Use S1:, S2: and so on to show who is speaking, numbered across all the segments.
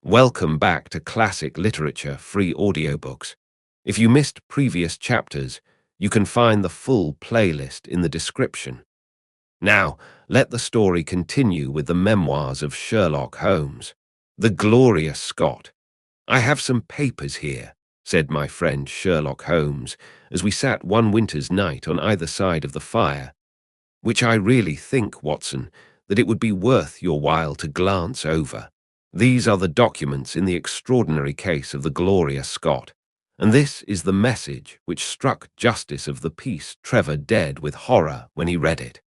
S1: Welcome back to Classic Literature Free Audiobooks. If you missed previous chapters, you can find the full playlist in the description. Now, let the story continue with the Memoirs of Sherlock Holmes. The Glorious Scot. "I have some papers here," said my friend Sherlock Holmes, as we sat one winter's night on either side of the fire, "which I really think, Watson, that it would be worth your while to glance over. These are the documents in the extraordinary case of the Glorious Scot, and this is the message which struck Justice of the Peace Trevor dead with horror when he read it."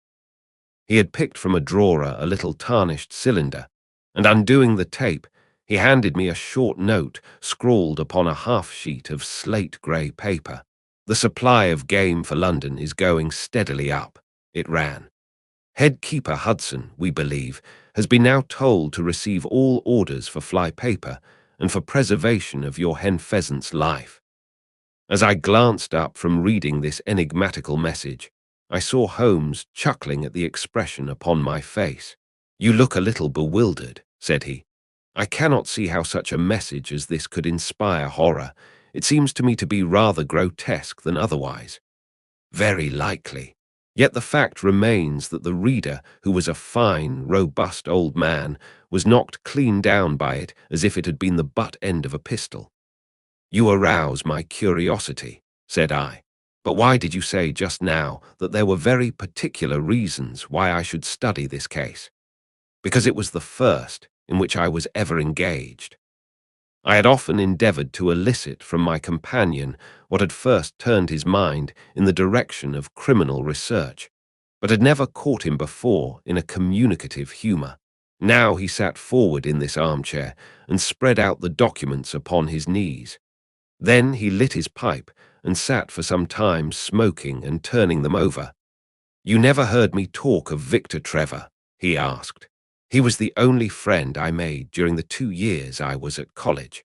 S1: He had picked from a drawer a little tarnished cylinder, and undoing the tape, he handed me a short note scrawled upon a half-sheet of slate-grey paper. "The supply of game for London is going steadily up," it ran. "Head Keeper Hudson, we believe, has been now told to receive all orders for fly paper and for preservation of your hen pheasant's life." As I glanced up from reading this enigmatical message, I saw Holmes chuckling at the expression upon my face. "You look a little bewildered," said he. "I cannot see how such a message as this could inspire horror. It seems to me to be rather grotesque than otherwise." "Very likely. Yet the fact remains that the reader, who was a fine, robust old man, was knocked clean down by it as if it had been the butt end of a pistol." "You arouse my curiosity," said I. "But why did you say just now that there were very particular reasons why I should study this case?" "Because it was the first in which I was ever engaged. I had often endeavored to elicit from my companion what had first turned his mind in the direction of criminal research, but had never caught him before in a communicative humor. Now he sat forward in this armchair and spread out the documents upon his knees. Then he lit his pipe and sat for some time smoking and turning them over. "You never heard me talk of Victor Trevor?" he asked. "He was the only friend I made during the 2 years I was at college.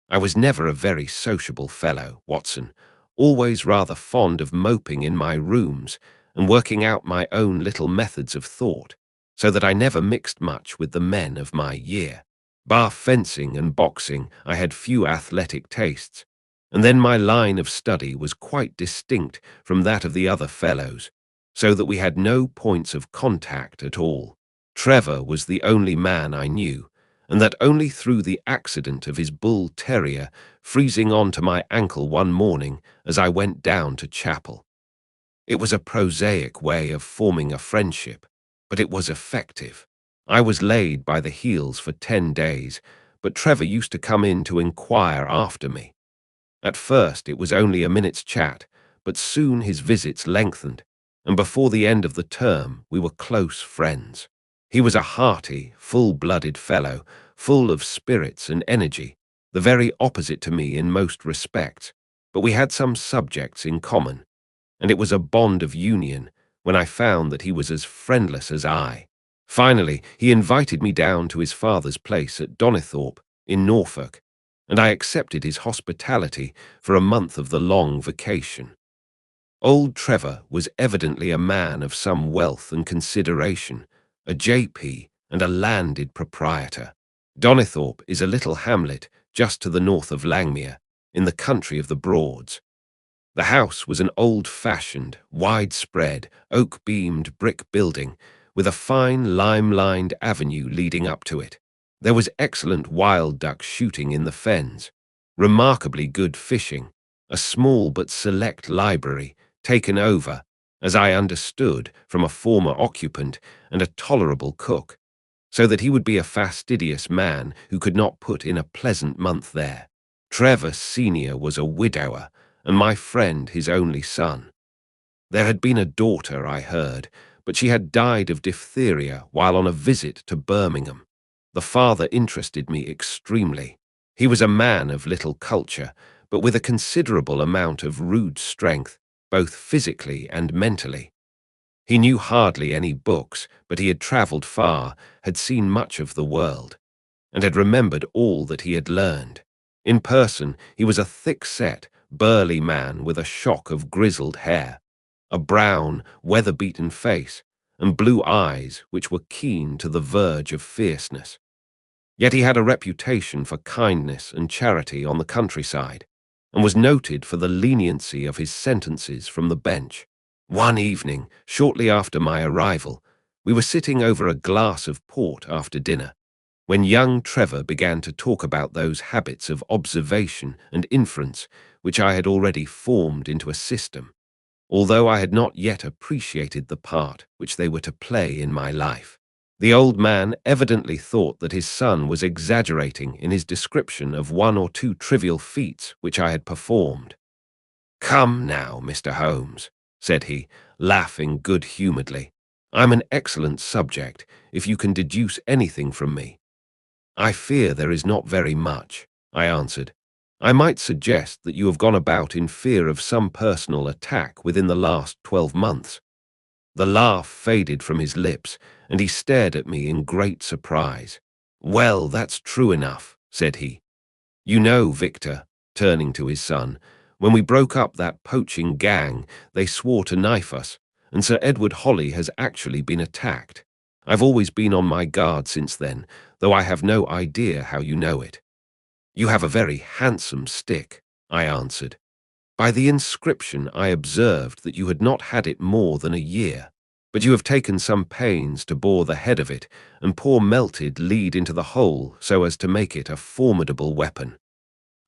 S1: I was never a very sociable fellow, Watson, always rather fond of moping in my rooms and working out my own little methods of thought, so that I never mixed much with the men of my year. Bar fencing and boxing, I had few athletic tastes, and then my line of study was quite distinct from that of the other fellows, so that we had no points of contact at all. Trevor was the only man I knew, and that only through the accident of his bull terrier freezing on to my ankle one morning as I went down to chapel. It was a prosaic way of forming a friendship, but it was effective. I was laid by the heels for 10 days, but Trevor used to come in to inquire after me. At first it was only a minute's chat, but soon his visits lengthened, and before the end of the term we were close friends. He was a hearty, full-blooded fellow, full of spirits and energy, the very opposite to me in most respects, but we had some subjects in common, and it was a bond of union when I found that he was as friendless as I. Finally, he invited me down to his father's place at Donnithorpe in Norfolk, and I accepted his hospitality for a month of the long vacation. Old Trevor was evidently a man of some wealth and consideration, a J.P. and a landed proprietor. Donnithorpe is a little hamlet just to the north of Langmere, in the country of the Broads. The house was an old-fashioned, widespread, oak-beamed brick building with a fine lime-lined avenue leading up to it. There was excellent wild duck shooting in the fens, remarkably good fishing, a small but select library taken over, as I understood, from a former occupant, and a tolerable cook, so that he would be a fastidious man who could not put in a pleasant month there. Trevor Senior was a widower, and my friend his only son. There had been a daughter, I heard, but she had died of diphtheria while on a visit to Birmingham. The father interested me extremely. He was a man of little culture, but with a considerable amount of rude strength, both physically and mentally. He knew hardly any books, but he had travelled far, had seen much of the world, and had remembered all that he had learned. In person, he was a thick-set, burly man with a shock of grizzled hair, a brown, weather-beaten face, and blue eyes which were keen to the verge of fierceness. Yet he had a reputation for kindness and charity on the countryside, and was noted for the leniency of his sentences from the bench. One evening, shortly after my arrival, we were sitting over a glass of port after dinner, when young Trevor began to talk about those habits of observation and inference which I had already formed into a system, although I had not yet appreciated the part which they were to play in my life. The old man evidently thought that his son was exaggerating in his description of one or two trivial feats which I had performed. "Come now, Mr. Holmes," said he, laughing good-humouredly. "I'm an excellent subject, if you can deduce anything from me." "I fear there is not very much," I answered. "I might suggest that you have gone about in fear of some personal attack within the last 12 months. The laugh faded from his lips, and he stared at me in great surprise. "Well, that's true enough," said he. "You know, Victor," turning to his son, "when we broke up that poaching gang, they swore to knife us, and Sir Edward Holly has actually been attacked. I've always been on my guard since then, though I have no idea how you know it." "You have a very handsome stick," I answered. "By the inscription I observed that you had not had it more than a year, but you have taken some pains to bore the head of it and pour melted lead into the hole so as to make it a formidable weapon.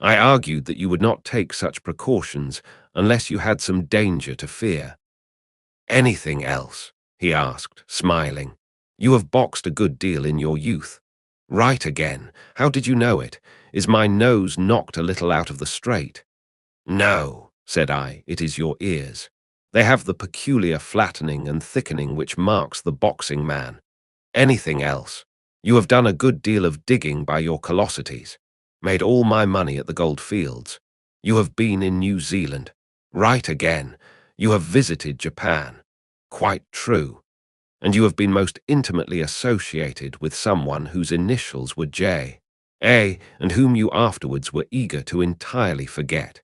S1: I argued that you would not take such precautions unless you had some danger to fear." "Anything else?" he asked, smiling. "You have boxed a good deal in your youth." "Right again. How did you know it? Is my nose knocked a little out of the straight?" "No," said I, "it is your ears. They have the peculiar flattening and thickening which marks the boxing man." "Anything else?" "You have done a good deal of digging by your callosities. Made all my money at the gold fields. You have been in New Zealand." "Right again. You have visited Japan." "Quite true. And you have been most intimately associated with someone whose initials were J. A, and whom you afterwards were eager to entirely forget."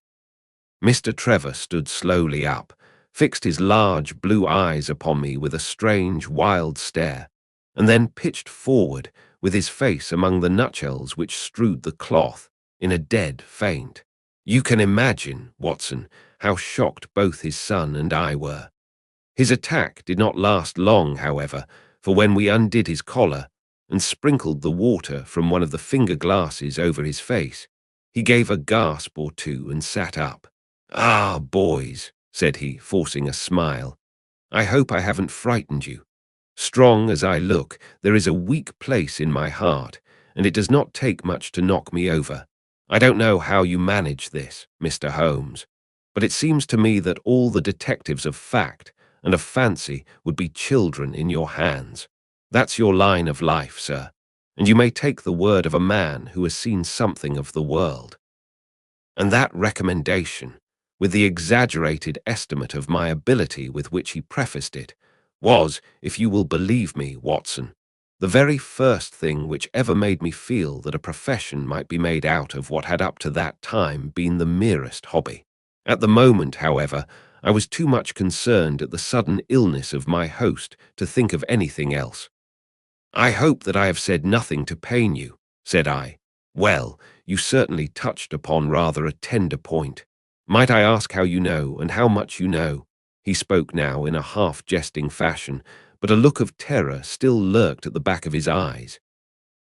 S1: Mr. Trevor stood slowly up, fixed his large blue eyes upon me with a strange, wild stare, and then pitched forward, with his face among the nutshells which strewed the cloth, in a dead faint. You can imagine, Watson, how shocked both his son and I were. His attack did not last long, however, for when we undid his collar and sprinkled the water from one of the finger glasses over his face, he gave a gasp or two and sat up. "Ah, boys," said he, forcing a smile, "I hope I haven't frightened you. Strong as I look, there is a weak place in my heart, and it does not take much to knock me over. I don't know how you manage this, Mr. Holmes, but it seems to me that all the detectives of fact and of fancy would be children in your hands. That's your line of life, sir, and you may take the word of a man who has seen something of the world." And that recommendation, with the exaggerated estimate of my ability with which he prefaced it, was, if you will believe me, Watson, the very first thing which ever made me feel that a profession might be made out of what had up to that time been the merest hobby. At the moment, however, I was too much concerned at the sudden illness of my host to think of anything else. "I hope that I have said nothing to pain you," said I. "Well, you certainly touched upon rather a tender point. Might I ask how you know, and how much you know?" He spoke now in a half-jesting fashion, but a look of terror still lurked at the back of his eyes.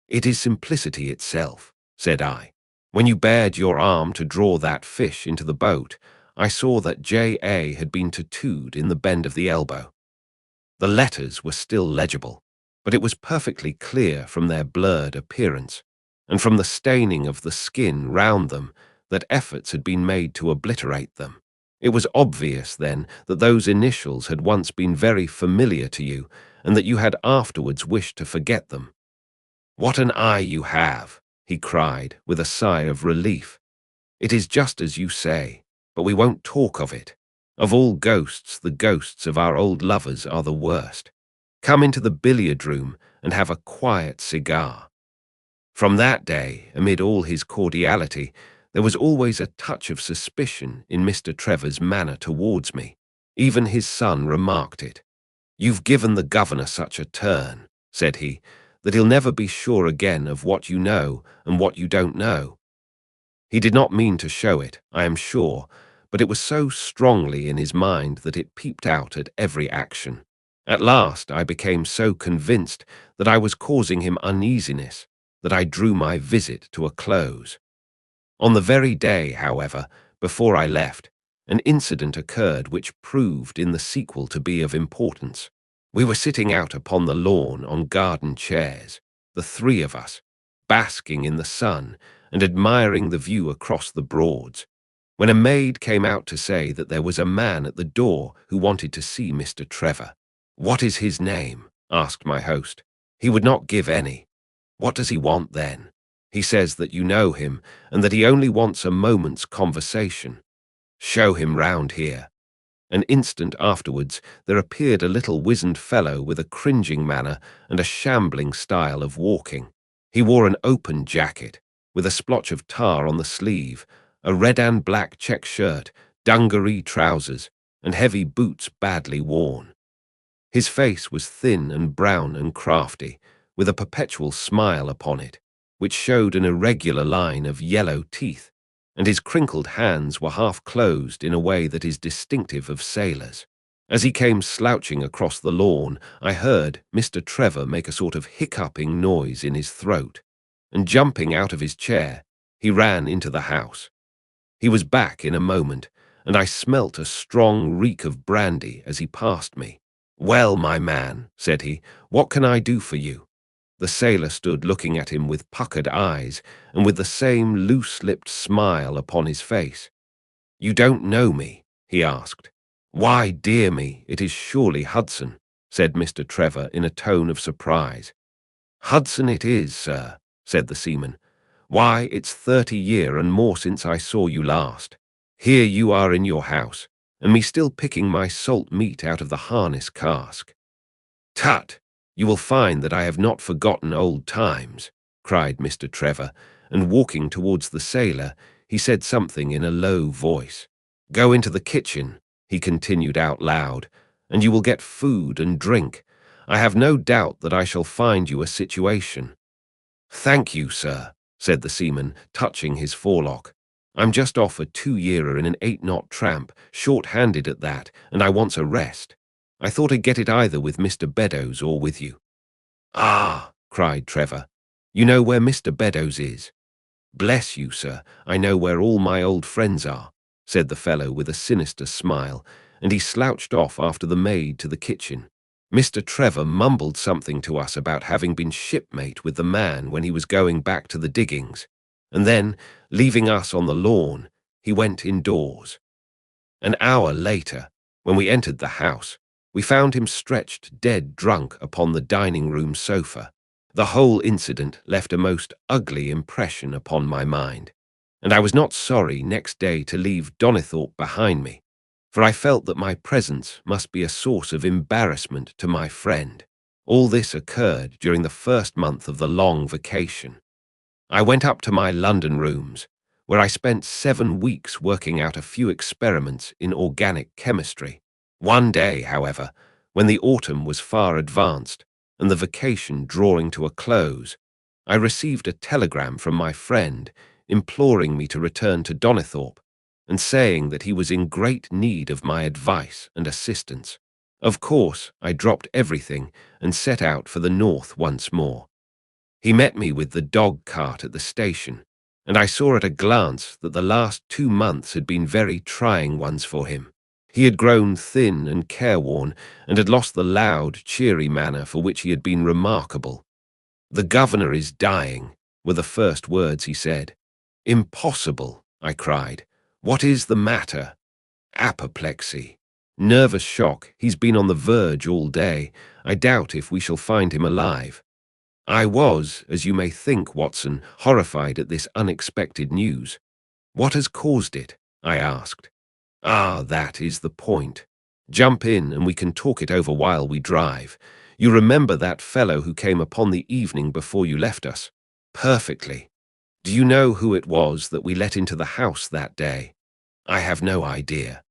S1: "It is simplicity itself," said I. "When you bared your arm to draw that fish into the boat, I saw that J.A. had been tattooed in the bend of the elbow. The letters were still legible, but it was perfectly clear from their blurred appearance, and from the staining of the skin round them, that efforts had been made to obliterate them. It was obvious, then, that those initials had once been very familiar to you, and that you had afterwards wished to forget them." "What an eye you have!" he cried, with a sigh of relief. "It is just as you say, but we won't talk of it. Of all ghosts, the ghosts of our old lovers are the worst. Come into the billiard-room and have a quiet cigar." From that day, amid all his cordiality, there was always a touch of suspicion in Mr. Trevor's manner towards me. Even his son remarked it. "You've given the governor such a turn," said he, that he'll never be sure again of what you know and what you don't know. He did not mean to show it, I am sure, but it was so strongly in his mind that it peeped out at every action. At last I became so convinced that I was causing him uneasiness that I drew my visit to a close. On the very day, however, before I left, an incident occurred which proved in the sequel to be of importance. We were sitting out upon the lawn on garden chairs, the three of us, basking in the sun and admiring the view across the Broads, when a maid came out to say that there was a man at the door who wanted to see Mr. Trevor. "What is his name?" asked my host. "He would not give any." "What does he want then?" "He says that you know him and that he only wants a moment's conversation." "Show him round here." An instant afterwards there appeared a little wizened fellow with a cringing manner and a shambling style of walking. He wore an open jacket, with a splotch of tar on the sleeve, a red and black check shirt, dungaree trousers, and heavy boots badly worn. His face was thin and brown and crafty, with a perpetual smile upon it, which showed an irregular line of yellow teeth, and his crinkled hands were half closed in a way that is distinctive of sailors. As he came slouching across the lawn, I heard Mr. Trevor make a sort of hiccuping noise in his throat, and jumping out of his chair, he ran into the house. He was back in a moment, and I smelt a strong reek of brandy as he passed me. "Well, my man," said he, "what can I do for you?" The sailor stood looking at him with puckered eyes and with the same loose-lipped smile upon his face. "You don't know me?" he asked. "Why, dear me, it is surely Hudson," said Mr. Trevor in a tone of surprise. "Hudson it is, sir," said the seaman. "Why, it's 30 year and more since I saw you last. Here you are in your house, and me still picking my salt meat out of the harness cask." "Tut! You will find that I have not forgotten old times," cried Mr. Trevor, and walking towards the sailor, he said something in a low voice. "Go into the kitchen," he continued out loud, "and you will get food and drink. I have no doubt that I shall find you a situation." "Thank you, sir," said the seaman, touching his forelock. "I'm just off a 2-yearer in an 8-knot tramp, short-handed at that, and I wants a rest. I thought I'd get it either with Mr. Beddoes or with you." "Ah," cried Trevor, "you know where Mr. Beddoes is?" "Bless you, sir, I know where all my old friends are," said the fellow with a sinister smile, and he slouched off after the maid to the kitchen. Mr. Trevor mumbled something to us about having been shipmate with the man when he was going back to the diggings, and then, leaving us on the lawn, he went indoors. An hour later, when we entered the house, we found him stretched dead drunk upon the dining-room sofa. The whole incident left a most ugly impression upon my mind, and I was not sorry next day to leave Donnithorpe behind me, for I felt that my presence must be a source of embarrassment to my friend. All this occurred during the first month of the long vacation. I went up to my London rooms, where I spent 7 weeks working out a few experiments in organic chemistry. One day, however, when the autumn was far advanced and the vacation drawing to a close, I received a telegram from my friend imploring me to return to Donnithorpe and saying that he was in great need of my advice and assistance. Of course, I dropped everything and set out for the north once more. He met me with the dog cart at the station, and I saw at a glance that the last 2 months had been very trying ones for him. He had grown thin and careworn, and had lost the loud, cheery manner for which he had been remarkable. "The governor is dying," were the first words he said. "Impossible," I cried. "What is the matter?" "Apoplexy. Nervous shock. He's been on the verge all day. I doubt if we shall find him alive." I was, as you may think, Watson, horrified at this unexpected news. "What has caused it?" I asked. "Ah, that is the point. Jump in and we can talk it over while we drive. You remember that fellow who came upon the evening before you left us?" "Perfectly." "Do you know who it was that we let into the house that day?" "I have no idea."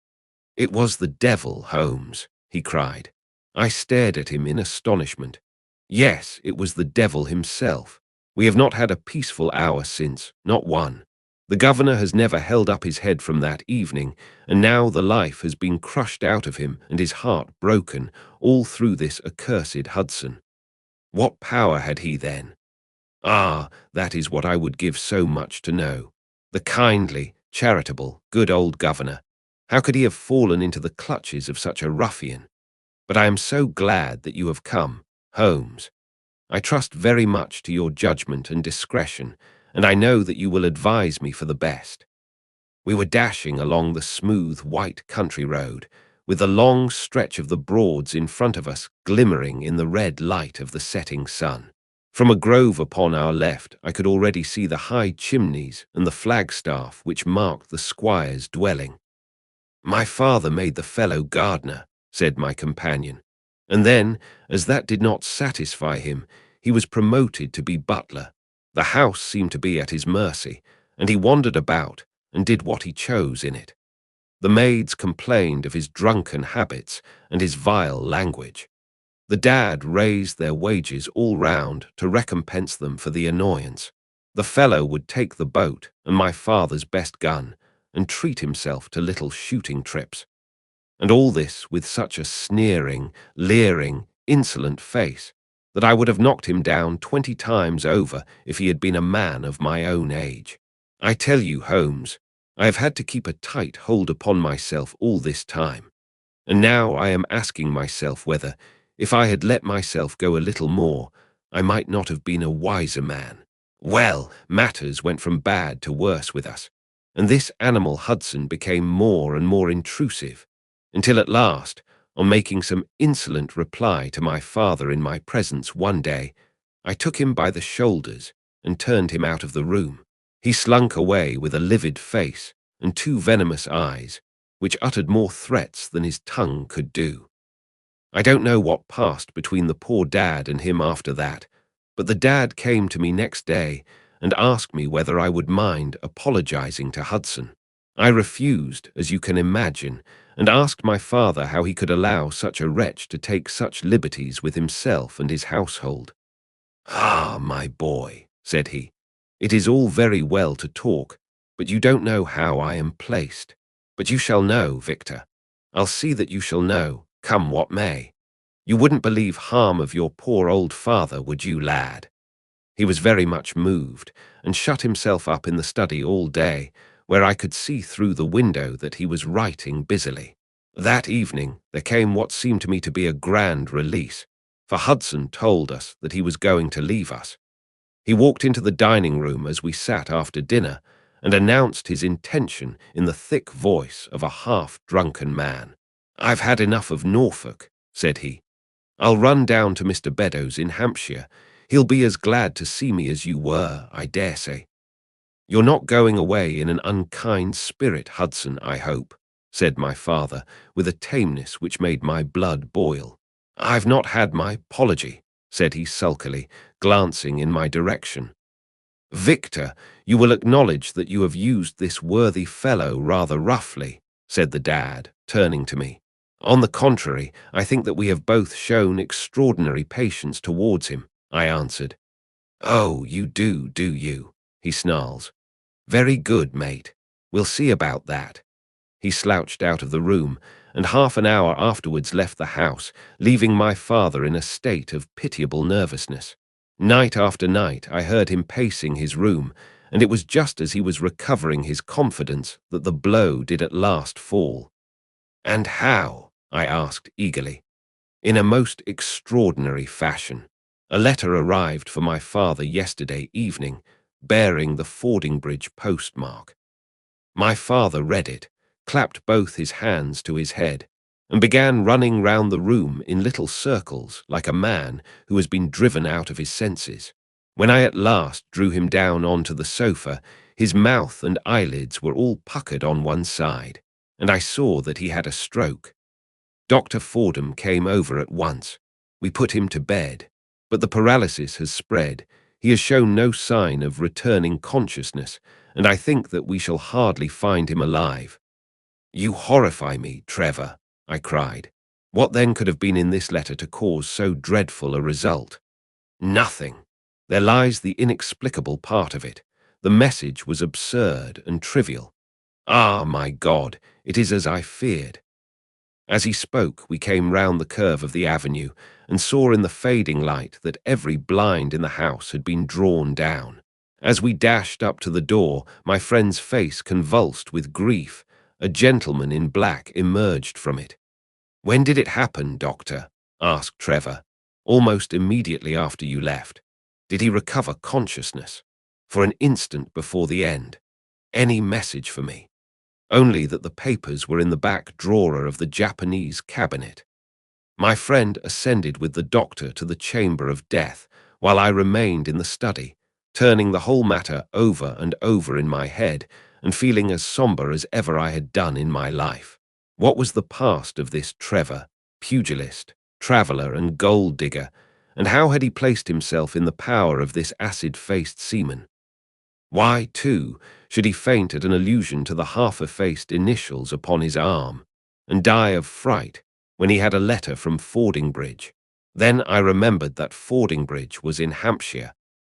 S1: "It was the devil, Holmes," he cried. I stared at him in astonishment. Yes, it was the devil himself. We have not had a peaceful hour since, not one. The governor has never held up his head from that evening, and now the life has been crushed out of him and his heart broken, all through this accursed Hudson. What power had he then? Ah, that is what I would give so much to know. The kindly, charitable, good old governor. How could he have fallen into the clutches of such a ruffian? But I am so glad that you have come, Holmes. I trust very much to your judgment and discretion, and I know that you will advise me for the best. We were dashing along the smooth, white country road, with the long stretch of the Broads in front of us glimmering in the red light of the setting sun. From a grove upon our left, I could already see the high chimneys and the flagstaff which marked the squire's dwelling. "My father made the fellow gardener," said my companion, and then, as that did not satisfy him, he was promoted to be butler. The house seemed to be at his mercy, and he wandered about and did what he chose in it. The maids complained of his drunken habits and his vile language. The dad raised their wages all round to recompense them for the annoyance. The fellow would take the boat and my father's best gun and treat himself to little shooting trips. And all this with such a sneering, leering, insolent face that I would have knocked him down 20 times over if he had been a man of my own age. I tell you, Holmes, I have had to keep a tight hold upon myself all this time, and now I am asking myself whether, if I had let myself go a little more, I might not have been a wiser man. Well, matters went from bad to worse with us, and this animal Hudson became more and more intrusive, until at last, on making some insolent reply to my father in my presence one day, I took him by the shoulders and turned him out of the room. He slunk away with a livid face and 2 venomous eyes, which uttered more threats than his tongue could do. I don't know what passed between the poor dad and him after that, but the dad came to me next day and asked me whether I would mind apologizing to Hudson. I refused, as you can imagine, and asked my father how he could allow such a wretch to take such liberties with himself and his household. "Ah, my boy," said he, "it is all very well to talk, but you don't know how I am placed. But you shall know, Victor. I'll see that you shall know, come what may. You wouldn't believe harm of your poor old father, would you, lad?" He was very much moved, and shut himself up in the study all day, where I could see through the window that he was writing busily. That evening there came what seemed to me to be a grand release, for Hudson told us that he was going to leave us. He walked into the dining room as we sat after dinner, and announced his intention in the thick voice of a half-drunken man. "I've had enough of Norfolk," said he. "I'll run down to Mr. Beddoes in Hampshire. He'll be as glad to see me as you were, I dare say." "You're not going away in an unkind spirit, Hudson, I hope," said my father, with a tameness which made my blood boil. "I've not had my apology," said he sulkily, glancing in my direction. "Victor, you will acknowledge that you have used this worthy fellow rather roughly," said the dad, turning to me. "On the contrary, I think that we have both shown extraordinary patience towards him," I answered. "Oh, you do you?" he snarls. "Very good, mate. We'll see about that." He slouched out of the room, and half an hour afterwards left the house, leaving my father in a state of pitiable nervousness. Night after night I heard him pacing his room, and it was just as he was recovering his confidence that the blow did at last fall. "And how?" I asked eagerly. "In a most extraordinary fashion. A letter arrived for my father yesterday evening, bearing the Fordingbridge postmark." My father read it, clapped both his hands to his head, and began running round the room in little circles like a man who has been driven out of his senses. When I at last drew him down onto the sofa, his mouth and eyelids were all puckered on one side, and I saw that he had a stroke. Dr. Fordham came over at once. We put him to bed, but the paralysis has spread. He has shown no sign of returning consciousness, and I think that we shall hardly find him alive. "You horrify me, Trevor," I cried. "What then could have been in this letter to cause so dreadful a result?" Nothing. There lies the inexplicable part of it. The message was absurd and trivial. Ah, my God, it is as I feared. As he spoke, we came round the curve of the avenue and saw in the fading light that every blind in the house had been drawn down. As we dashed up to the door, my friend's face convulsed with grief. A gentleman in black emerged from it. "When did it happen, Doctor?" asked Trevor. "Almost immediately after you left. Did he recover consciousness?" "For an instant before the end." "Any message for me?" "Only that the papers were in the back drawer of the Japanese cabinet." My friend ascended with the doctor to the chamber of death, while I remained in the study, turning the whole matter over and over in my head and feeling as somber as ever I had done in my life. What was the past of this Trevor, pugilist, traveller and gold digger, and how had he placed himself in the power of this acid-faced seaman? Why, too, should he faint at an allusion to the half-effaced initials upon his arm, and die of fright when he had a letter from Fordingbridge? Then I remembered that Fordingbridge was in Hampshire,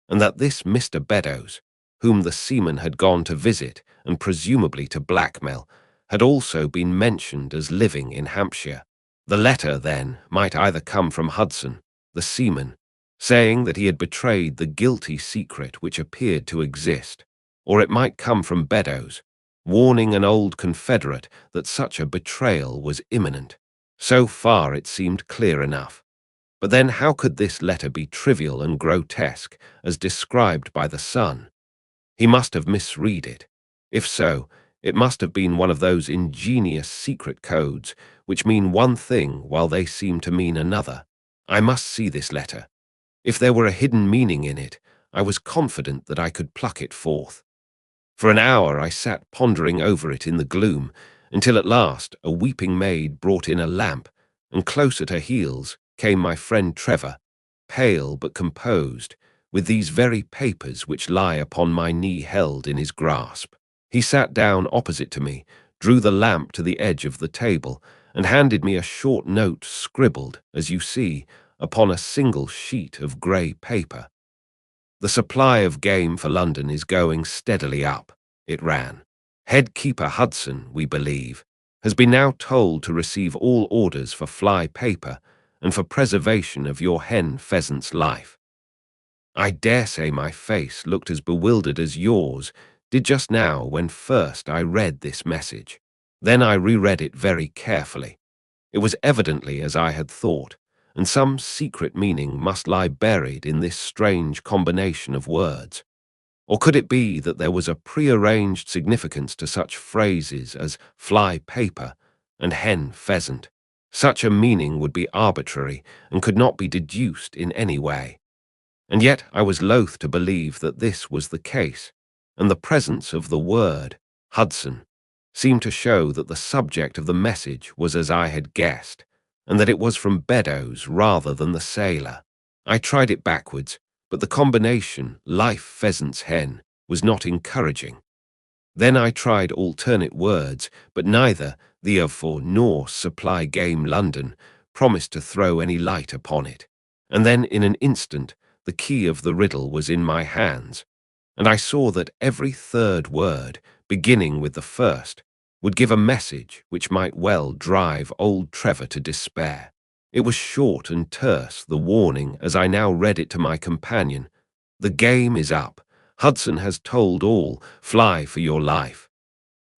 S1: and that this Mr. Beddoes, whom the seaman had gone to visit and presumably to blackmail, had also been mentioned as living in Hampshire. The letter, then, might either come from Hudson, the seaman, saying that he had betrayed the guilty secret which appeared to exist, or it might come from Beddoes, warning an old confederate that such a betrayal was imminent. So far it seemed clear enough. But then how could this letter be trivial and grotesque as described by the Sun? He must have misread it. If so, it must have been one of those ingenious secret codes which mean one thing while they seem to mean another. I must see this letter. If there were a hidden meaning in it, I was confident that I could pluck it forth. For an hour I sat pondering over it in the gloom, until at last a weeping maid brought in a lamp, and close at her heels came my friend Trevor, pale but composed, with these very papers which lie upon my knee held in his grasp. He sat down opposite to me, drew the lamp to the edge of the table, and handed me a short note scribbled, as you see, upon a single sheet of grey paper. "The supply of game for London is going steadily up," it ran. "Head keeper Hudson, we believe, has been now told to receive all orders for fly paper and for preservation of your hen pheasant's life." I dare say my face looked as bewildered as yours did just now when first I read this message. Then I reread it very carefully. It was evidently as I had thought, and some secret meaning must lie buried in this strange combination of words. Or could it be that there was a prearranged significance to such phrases as fly paper and hen pheasant? Such a meaning would be arbitrary and could not be deduced in any way. And yet I was loath to believe that this was the case, and the presence of the word, Hudson, seemed to show that the subject of the message was as I had guessed, and that it was from Beddoes rather than the sailor. I tried it backwards, but the combination, life pheasant's hen, was not encouraging. Then I tried alternate words, but neither the of for nor supply game London promised to throw any light upon it. And then in an instant the key of the riddle was in my hands, and I saw that every third word, beginning with the first, would give a message which might well drive old Trevor to despair. It was short and terse, the warning, as I now read it to my companion. "The game is up. Hudson has told all. Fly for your life."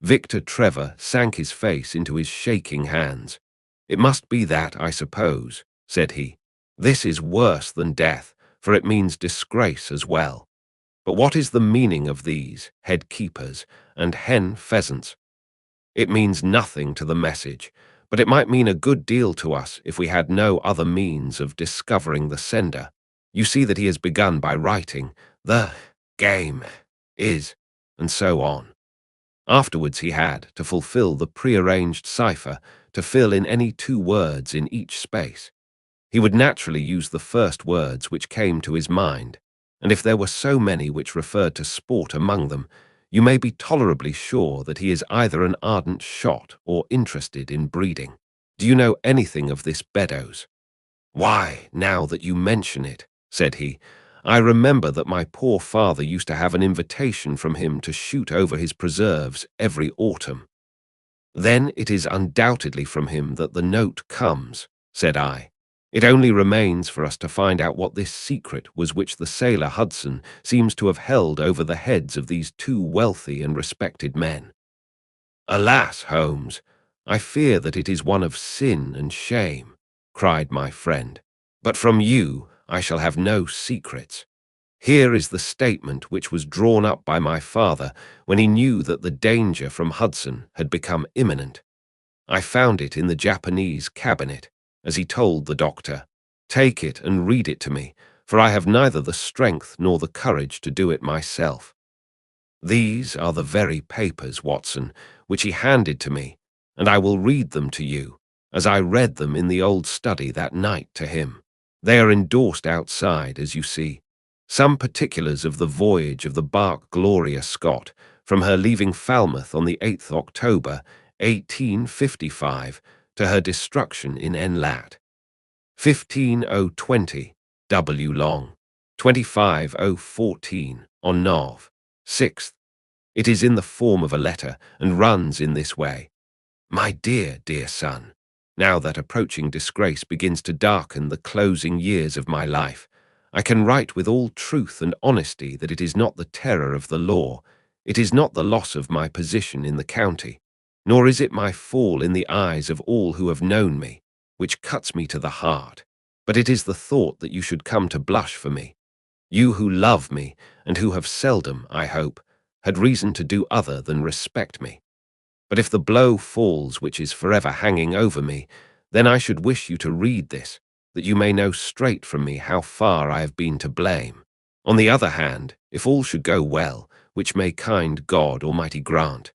S1: Victor Trevor sank his face into his shaking hands. "It must be that, I suppose," said he. "This is worse than death, for it means disgrace as well. But what is the meaning of these head keepers and hen pheasants?" "It means nothing to the message, but it might mean a good deal to us if we had no other means of discovering the sender. You see that he has begun by writing, 'The game is,' and so on. Afterwards he had, to fulfill the prearranged cipher, to fill in any 2 words in each space. He would naturally use the first words which came to his mind, and if there were so many which referred to sport among them, you may be tolerably sure that he is either an ardent shot or interested in breeding. Do you know anything of this Beddoes?" "Why, now that you mention it," said he. "I remember that my poor father used to have an invitation from him to shoot over his preserves every autumn." "Then it is undoubtedly from him that the note comes," said I. "It only remains for us to find out what this secret was which the sailor Hudson seems to have held over the heads of these two wealthy and respected men." "Alas, Holmes, I fear that it is one of sin and shame," cried my friend. "But from you I shall have no secrets. Here is the statement which was drawn up by my father when he knew that the danger from Hudson had become imminent. I found it in the Japanese cabinet, as he told the doctor. Take it and read it to me, for I have neither the strength nor the courage to do it myself. These are the very papers, Watson, which he handed to me, and I will read them to you, as I read them in the old study that night to him. They are endorsed outside, as you see. Some particulars of the voyage of the bark Gloria Scott, from her leaving Falmouth on the 8th October, 1855, to her destruction in Enlat. 15020, W. Long. 25014, on Nov. 6th. It is in the form of a letter, and runs in this way. My dear, dear son, now that approaching disgrace begins to darken the closing years of my life, I can write with all truth and honesty that it is not the terror of the law, it is not the loss of my position in the county, nor is it my fall in the eyes of all who have known me, which cuts me to the heart, but it is the thought that you should come to blush for me, you who love me, and who have seldom, I hope, had reason to do other than respect me. But if the blow falls which is forever hanging over me, then I should wish you to read this, that you may know straight from me how far I have been to blame. On the other hand, if all should go well, which may kind God Almighty grant,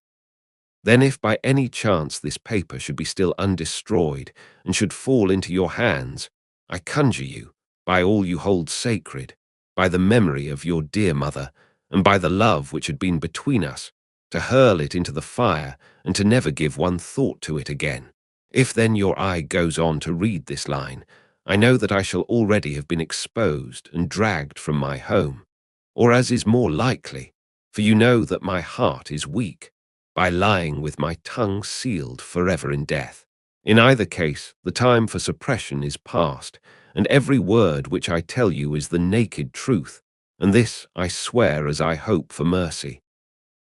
S1: then if by any chance this paper should be still undestroyed, and should fall into your hands, I conjure you, by all you hold sacred, by the memory of your dear mother, and by the love which had been between us, to hurl it into the fire, and to never give one thought to it again. If then your eye goes on to read this line, I know that I shall already have been exposed and dragged from my home, or as is more likely, for you know that my heart is weak, by lying with my tongue sealed forever in death. In either case, the time for suppression is past, and every word which I tell you is the naked truth, and this I swear as I hope for mercy.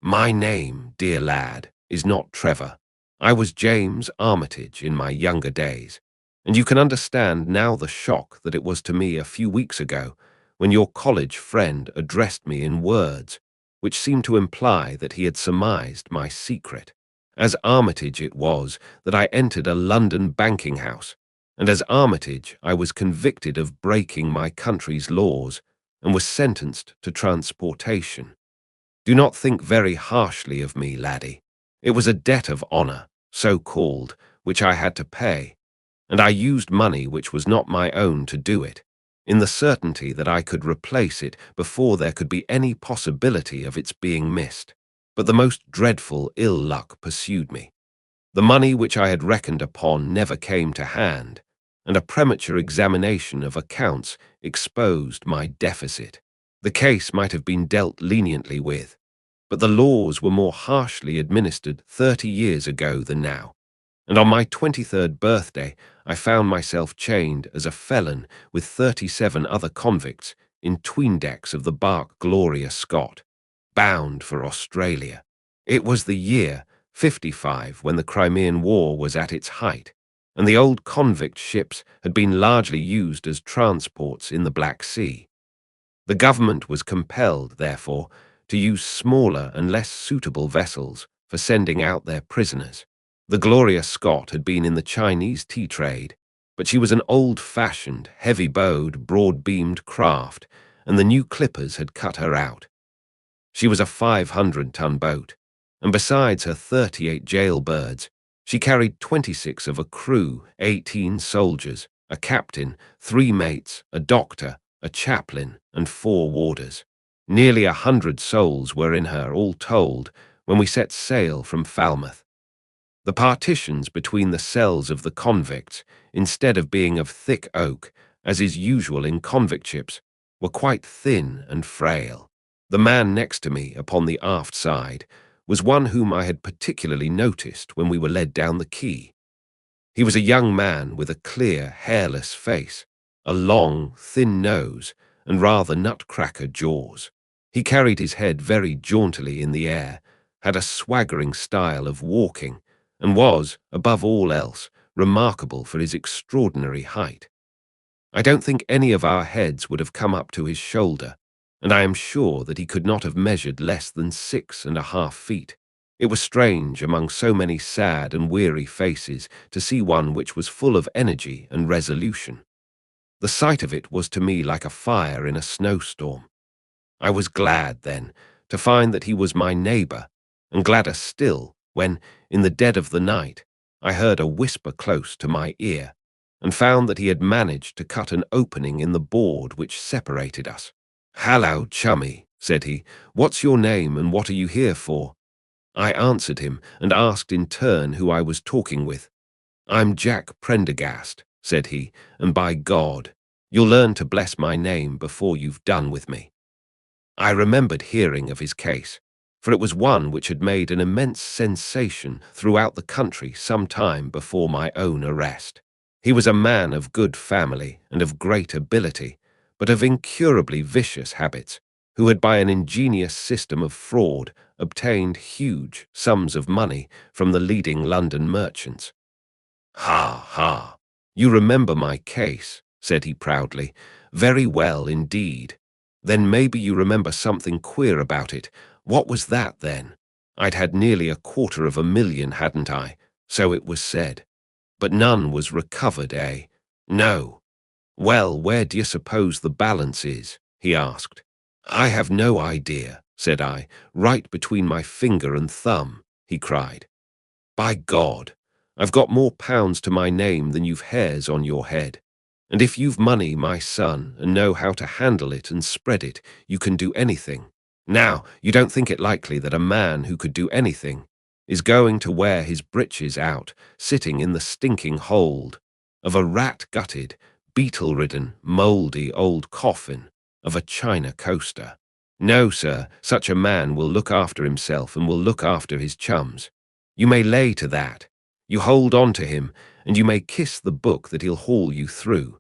S1: My name, dear lad, is not Trevor. I was James Armitage in my younger days, and you can understand now the shock that it was to me a few weeks ago when your college friend addressed me in words which seemed to imply that he had surmised my secret. As Armitage it was that I entered a London banking house, and as Armitage I was convicted of breaking my country's laws and was sentenced to transportation. Do not think very harshly of me, laddie. It was a debt of honour, so called, which I had to pay, and I used money which was not my own to do it, in the certainty that I could replace it before there could be any possibility of its being missed. But the most dreadful ill luck pursued me. The money which I had reckoned upon never came to hand, and a premature examination of accounts exposed my deficit. The case might have been dealt leniently with, but the laws were more harshly administered 30 years ago than now, and on my 23rd birthday I found myself chained as a felon with 37 other convicts in 'tween decks of the bark Gloria Scott, bound for Australia. It was the year 55 when the Crimean War was at its height, and the old convict ships had been largely used as transports in the Black Sea. The government was compelled, therefore, to use smaller and less suitable vessels for sending out their prisoners. The Gloria Scott had been in the Chinese tea trade, but she was an old-fashioned, heavy-bowed, broad-beamed craft, and the new clippers had cut her out. She was a 500-ton boat, and besides her 38 jailbirds, she carried 26 of a crew, 18 soldiers, a captain, 3 mates, a doctor, a chaplain, and 4 warders. Nearly 100 souls were in her, all told, when we set sail from Falmouth. The partitions between the cells of the convicts, instead of being of thick oak, as is usual in convict ships, were quite thin and frail. The man next to me upon the aft side was one whom I had particularly noticed when we were led down the quay. He was a young man with a clear, hairless face, a long, thin nose, and rather nutcracker jaws. He carried his head very jauntily in the air, had a swaggering style of walking, and was, above all else, remarkable for his extraordinary height. I don't think any of our heads would have come up to his shoulder, and I am sure that he could not have measured less than 6.5 feet. It was strange among so many sad and weary faces to see one which was full of energy and resolution. The sight of it was to me like a fire in a snowstorm. I was glad, then, to find that he was my neighbour, and gladder still when, in the dead of the night, I heard a whisper close to my ear, and found that he had managed to cut an opening in the board which separated us. "Hallo, chummy," said he, "what's your name and what are you here for?" I answered him and asked in turn who I was talking with. "I'm Jack Prendergast," said he, "and by God, you'll learn to bless my name before you've done with me." I remembered hearing of his case, for it was one which had made an immense sensation throughout the country some time before my own arrest. He was a man of good family and of great ability, but of incurably vicious habits, who had by an ingenious system of fraud obtained huge sums of money from the leading London merchants. "Ha, ha! You remember my case," said he proudly. "Very well indeed. Then maybe you remember something queer about it. What was that, then? I'd had nearly 250,000, hadn't I? So it was said. But none was recovered, eh? No. Well, where do you suppose the balance is?" he asked. "I have no idea," said I. "Right between my finger and thumb," he cried. "By God, I've got more pounds to my name than you've hairs on your head. And if you've money, my son, and know how to handle it and spread it, you can do anything. Now, you don't think it likely that a man who could do anything is going to wear his breeches out, sitting in the stinking hold of a rat-gutted, beetle-ridden, mouldy old coffin of a China coaster. No, sir, such a man will look after himself and will look after his chums. You may lay to that. You hold on to him, and you may kiss the book that he'll haul you through."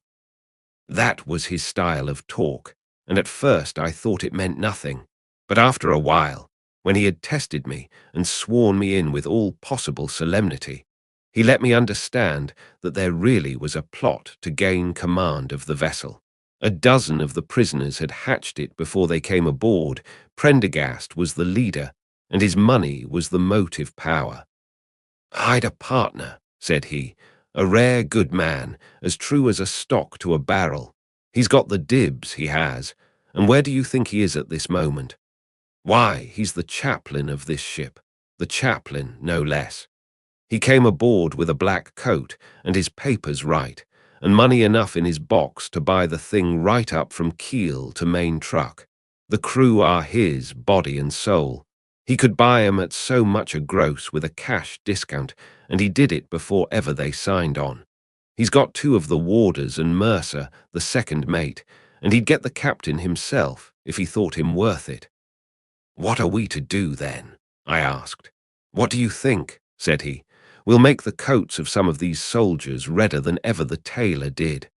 S1: That was his style of talk, and at first I thought it meant nothing. But after a while, when he had tested me and sworn me in with all possible solemnity, he let me understand that there really was a plot to gain command of the vessel. A dozen of the prisoners had hatched it before they came aboard. Prendergast was the leader, and his money was the motive power. "I'd a partner," said he, "a rare good man, as true as a stock to a barrel. He's got the dibs, he has, and where do you think he is at this moment? Why, he's the chaplain of this ship, the chaplain, no less. He came aboard with a black coat and his papers right, and money enough in his box to buy the thing right up from keel to main truck. The crew are his, body and soul. He could buy 'em at so much a gross with a cash discount, and he did it before ever they signed on. He's got two of the warders and Mercer, the second mate, and he'd get the captain himself if he thought him worth it." "What are we to do, then?" I asked. "What do you think?" said he. "We'll make the coats of some of these soldiers redder than ever the tailor did."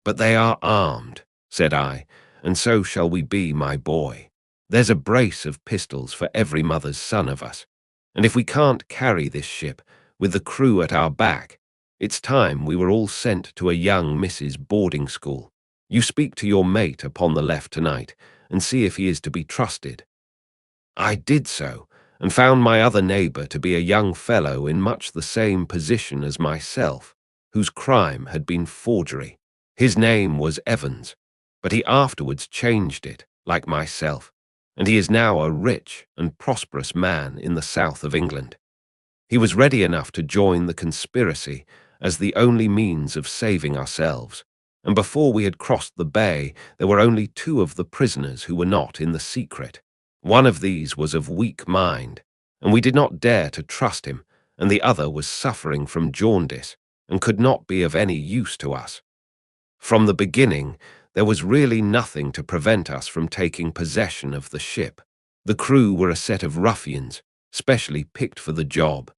S1: "But they are armed," said I, "and so shall we be, my boy. There's a brace of pistols for every mother's son of us, and if we can't carry this ship, with the crew at our back, it's time we were all sent to a young Mrs. boarding school. You speak to your mate upon the left tonight, and see if he is to be trusted." I did so, and found my other neighbour to be a young fellow in much the same position as myself, whose crime had been forgery. His name was Evans, but he afterwards changed it, like myself, and he is now a rich and prosperous man in the south of England. He was ready enough to join the conspiracy as the only means of saving ourselves, and before we had crossed the bay, there were only two of the prisoners who were not in the secret. One of these was of weak mind, and we did not dare to trust him, and the other was suffering from jaundice, and could not be of any use to us. From the beginning, There was really nothing to prevent us from taking possession of the ship. The crew were a set of ruffians, specially picked for the job.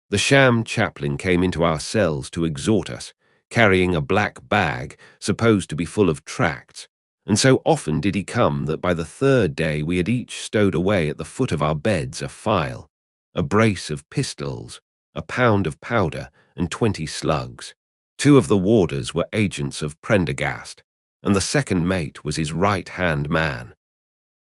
S1: The sham chaplain came into our cells to exhort us, carrying a black bag supposed to be full of tracts, and so often did he come that by the third day we had each stowed away at the foot of our beds a file, a brace of pistols, a pound of powder, and 20 slugs. 2 of the warders were agents of Prendergast, and the second mate was his right-hand man.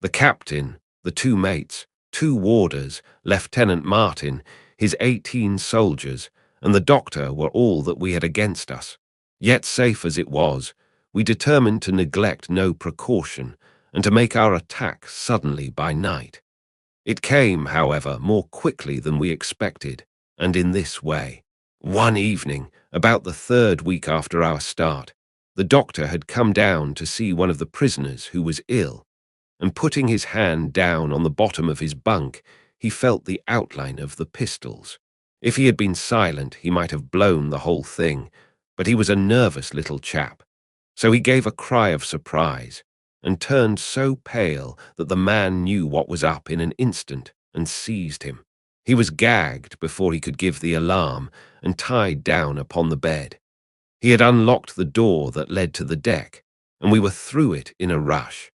S1: The captain, the 2 mates, 2 warders, Lieutenant Martin, his 18 soldiers, and the doctor were all that we had against us. Yet safe as it was, we determined to neglect no precaution and to make our attack suddenly by night. It came, however, more quickly than we expected, and in this way. One evening, about the 3rd week after our start, the doctor had come down to see one of the prisoners who was ill, and putting his hand down on the bottom of his bunk, he felt the outline of the pistols. If he had been silent, he might have blown the whole thing, but he was a nervous little chap. So he gave a cry of surprise, and turned so pale that the man knew what was up in an instant and seized him. He was gagged before he could give the alarm and tied down upon the bed. He had unlocked the door that led to the deck, and we were through it in a rush.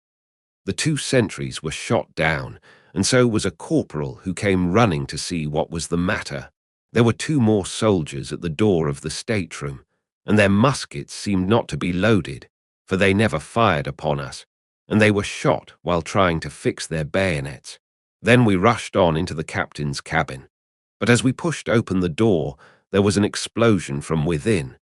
S1: The 2 sentries were shot down, and so was a corporal who came running to see what was the matter. There were 2 more soldiers at the door of the stateroom, and their muskets seemed not to be loaded, for they never fired upon us, and they were shot while trying to fix their bayonets. Then we rushed on into the captain's cabin, but as we pushed open the door, there was an explosion from within,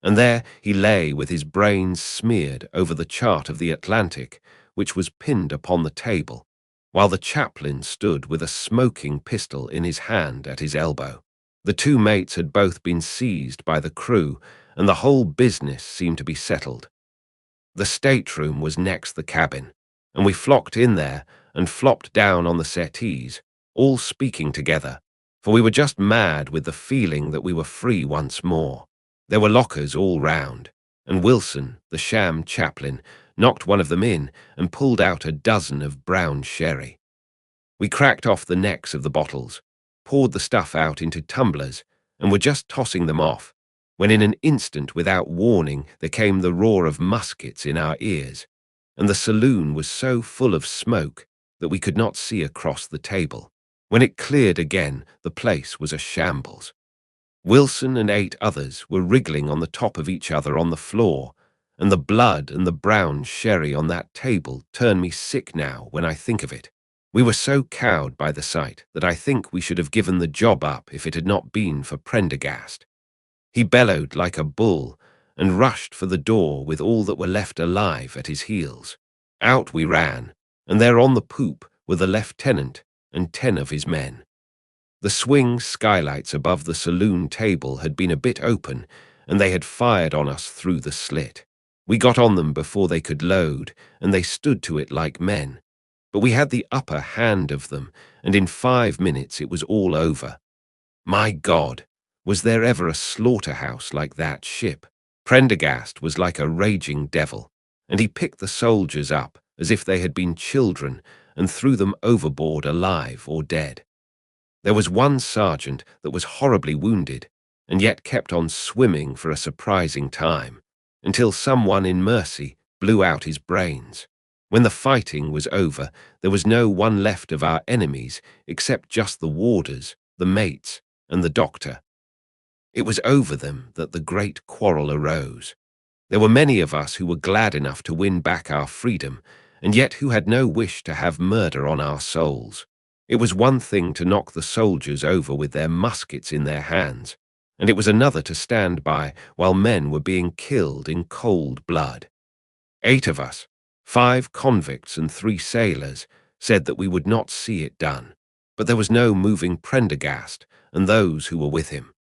S1: and there he lay with his brains smeared over the chart of the Atlantic, which was pinned upon the table, while the chaplain stood with a smoking pistol in his hand at his elbow. The 2 mates had both been seized by the crew, and the whole business seemed to be settled. The stateroom was next the cabin, and we flocked in there and flopped down on the settees, all speaking together, for we were just mad with the feeling that we were free once more. There were lockers all round, and Wilson, the sham chaplain, knocked one of them in and pulled out a dozen of brown sherry. We cracked off the necks of the bottles, poured the stuff out into tumblers, and were just tossing them off, when in an instant, without warning, there came the roar of muskets in our ears, and the saloon was so full of smoke that we could not see across the table. When it cleared again, the place was a shambles. Wilson and 8 others were wriggling on the top of each other on the floor, and the blood and the brown sherry on that table turn me sick now when I think of it. We were so cowed by the sight that I think we should have given the job up if it had not been for Prendergast. He bellowed like a bull and rushed for the door with all that were left alive at his heels. Out we ran, and there on the poop were the lieutenant and 10 of his men. The swing skylights above the saloon table had been a bit open, and they had fired on us through the slit. We got on them before they could load, and they stood to it like men. But we had the upper hand of them, and in 5 minutes it was all over. My God, was there ever a slaughterhouse like that ship? Prendergast was like a raging devil, and he picked the soldiers up as if they had been children and threw them overboard alive or dead. There was one sergeant that was horribly wounded, and yet kept on swimming for a surprising time, until someone in mercy blew out his brains. When the fighting was over, there was no one left of our enemies except just the warders, the mates, and the doctor. It was over them that the great quarrel arose. There were many of us who were glad enough to win back our freedom, and yet who had no wish to have murder on our souls. It was one thing to knock the soldiers over with their muskets in their hands, and it was another to stand by while men were being killed in cold blood. 8 of us, 5 convicts and 3 sailors, said that we would not see it done, but there was no moving Prendergast and those who were with him.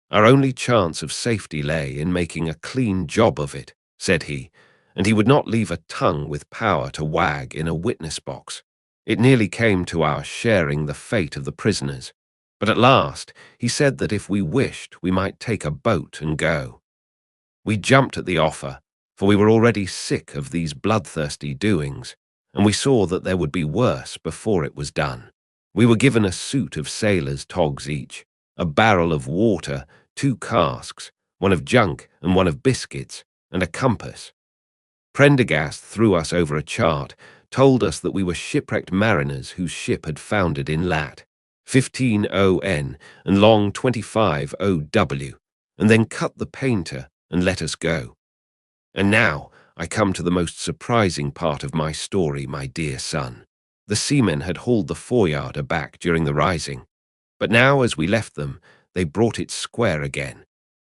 S1: Our only chance of safety lay in making a clean job of it, said he, and he would not leave a tongue with power to wag in a witness box. It nearly came to our sharing the fate of the prisoners, but at last he said that if we wished, we might take a boat and go. We jumped at the offer, for we were already sick of these bloodthirsty doings, and we saw that there would be worse before it was done. We were given a suit of sailors' togs each, a barrel of water, 2 casks, one of junk and one of biscuits, and a compass. Prendergast threw us over a chart, told us that we were shipwrecked mariners whose ship had foundered in lat. 15 ON and long 25 OW, and then cut the painter and let us go. And now I come to the most surprising part of my story, my dear son. The seamen had hauled the foreyard aback during the rising, but now as we left them, they brought it square again.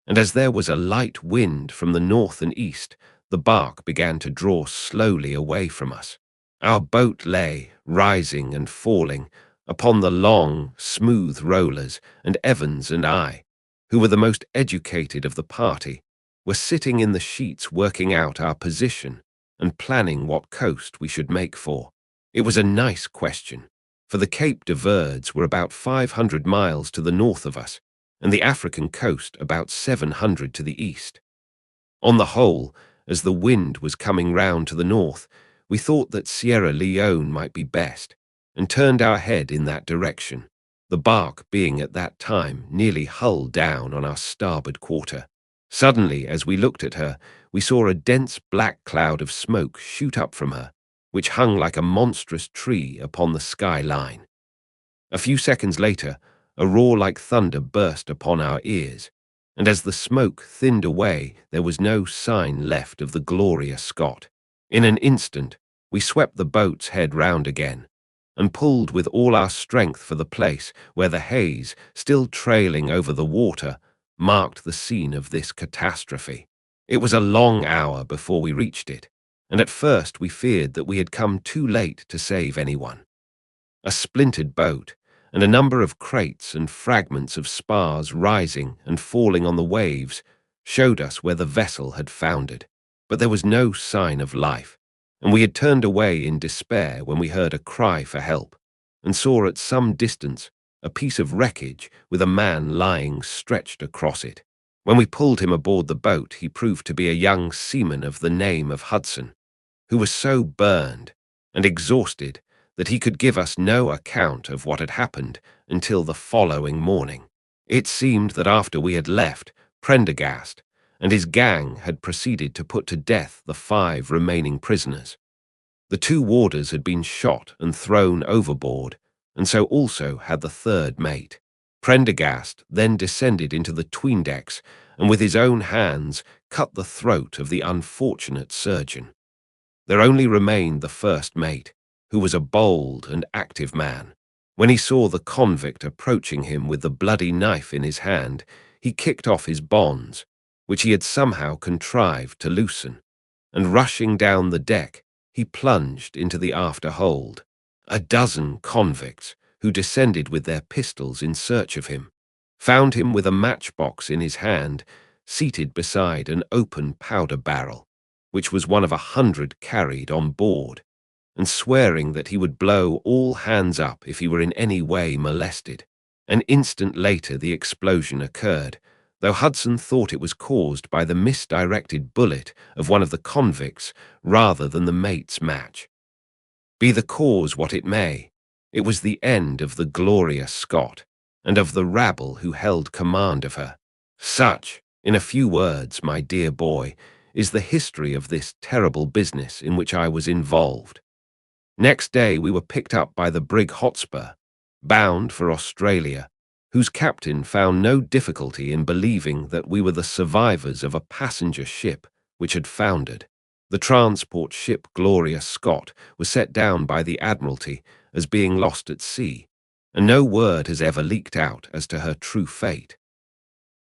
S1: And as there was a light wind from the north and east, the bark began to draw slowly away from us. Our boat lay, rising and falling, upon the long, smooth rollers, and Evans and I, who were the most educated of the party, were sitting in the sheets working out our position and planning what coast we should make for. It was a nice question, for the Cape de Verds were about 500 miles to the north of us, and the African coast about 700 to the east. On the whole, as the wind was coming round to the north, we thought that Sierra Leone might be best, and turned our head in that direction, the bark being at that time nearly hull down on our starboard quarter. Suddenly, as we looked at her, we saw a dense black cloud of smoke shoot up from her, which hung like a monstrous tree upon the sky line. A few seconds later, a roar like thunder burst upon our ears, and as the smoke thinned away, there was no sign left of the glorious Scot. In an instant, we swept the boat's head round again, and pulled with all our strength for the place where the haze, still trailing over the water, marked the scene of this catastrophe. It was a long hour before we reached it, and at first we feared that we had come too late to save anyone. A splintered boat, and a number of crates and fragments of spars rising and falling on the waves, showed us where the vessel had foundered, but there was no sign of life, and we had turned away in despair when we heard a cry for help, and saw at some distance a piece of wreckage with a man lying stretched across it. When we pulled him aboard the boat, he proved to be a young seaman of the name of Hudson, who was so burned and exhausted that he could give us no account of what had happened until the following morning. It seemed that after we had left, Prendergast and his gang had proceeded to put to death the 5 remaining prisoners. The 2 warders had been shot and thrown overboard, and so also had the 3rd mate. Prendergast then descended into the 'tweendecks and with his own hands cut the throat of the unfortunate surgeon. There only remained the 1st mate, who was a bold and active man. When he saw the convict approaching him with the bloody knife in his hand, he kicked off his bonds, which he had somehow contrived to loosen, and rushing down the deck, he plunged into the after hold. A dozen convicts, who descended with their pistols in search of him, found him with a matchbox in his hand, seated beside an open powder barrel, which was one of 100 carried on board, and swearing that he would blow all hands up if he were in any way molested. An instant later the explosion occurred, though Hudson thought it was caused by the misdirected bullet of one of the convicts rather than the mate's match. Be the cause what it may, it was the end of the glorious Scot, and of the rabble who held command of her. Such, in a few words, my dear boy, is the history of this terrible business in which I was involved. Next day we were picked up by the brig Hotspur, bound for Australia, whose captain found no difficulty in believing that we were the survivors of a passenger ship which had foundered. The transport ship Glorious Scot was set down by the Admiralty as being lost at sea, and no word has ever leaked out as to her true fate.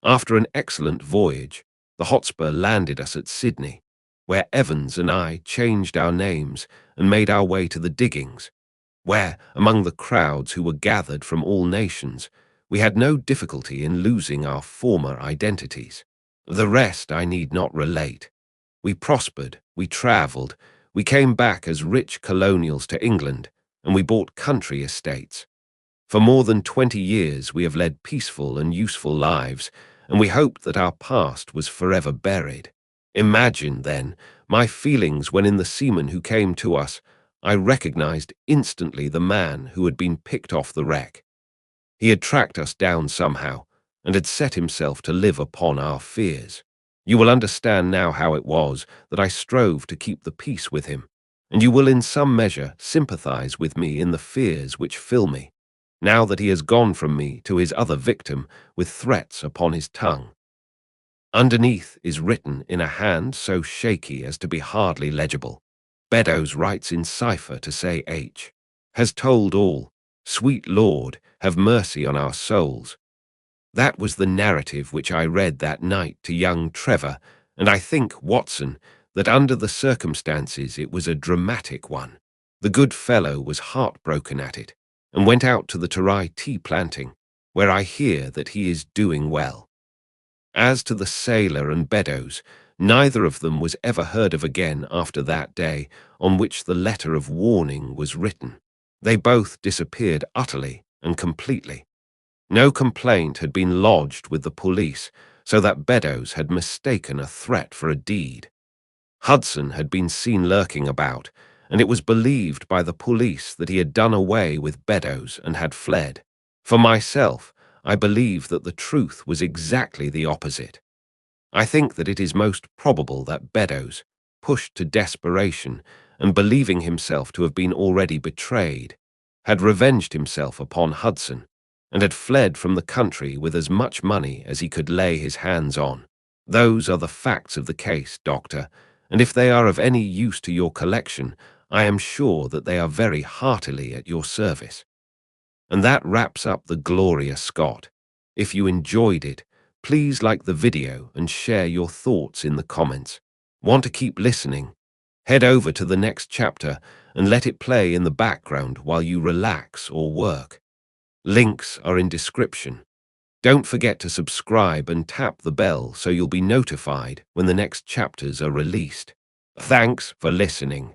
S1: After an excellent voyage, the Hotspur landed us at Sydney, where Evans and I changed our names and made our way to the diggings, where, among the crowds who were gathered from all nations, we had no difficulty in losing our former identities. The rest I need not relate. We prospered, we travelled, we came back as rich colonials to England, and we bought country estates. For more than 20 years we have led peaceful and useful lives, and we hoped that our past was forever buried. Imagine, then, my feelings when in the seaman who came to us, I recognized instantly the man who had been picked off the wreck. He had tracked us down somehow, and had set himself to live upon our fears. You will understand now how it was that I strove to keep the peace with him, and you will in some measure sympathize with me in the fears which fill me, now that he has gone from me to his other victim with threats upon his tongue. Underneath is written in a hand so shaky as to be hardly legible. Beddoes writes in cipher to say H. Has told all, sweet Lord, have mercy on our souls. That was the narrative which I read that night to young Trevor, and I think, Watson, that under the circumstances it was a dramatic one. The good fellow was heartbroken at it, and went out to the Tarai tea planting, where I hear that he is doing well. As to the sailor and Beddoes, neither of them was ever heard of again after that day on which the letter of warning was written. They both disappeared utterly and completely. No complaint had been lodged with the police, so that Beddoes had mistaken a threat for a deed. Hudson had been seen lurking about, and it was believed by the police that he had done away with Beddoes and had fled. For myself, I believe that the truth was exactly the opposite. I think that it is most probable that Beddoes, pushed to desperation and believing himself to have been already betrayed, had revenged himself upon Hudson, and had fled from the country with as much money as he could lay his hands on. Those are the facts of the case, Doctor, and if they are of any use to your collection, I am sure that they are very heartily at your service. And that wraps up the Gloria Scott. If you enjoyed it, please like the video and share your thoughts in the comments. Want to keep listening? Head over to the next chapter and let it play in the background while you relax or work. Links are in description. Don't forget to subscribe and tap the bell so you'll be notified when the next chapters are released. Thanks for listening.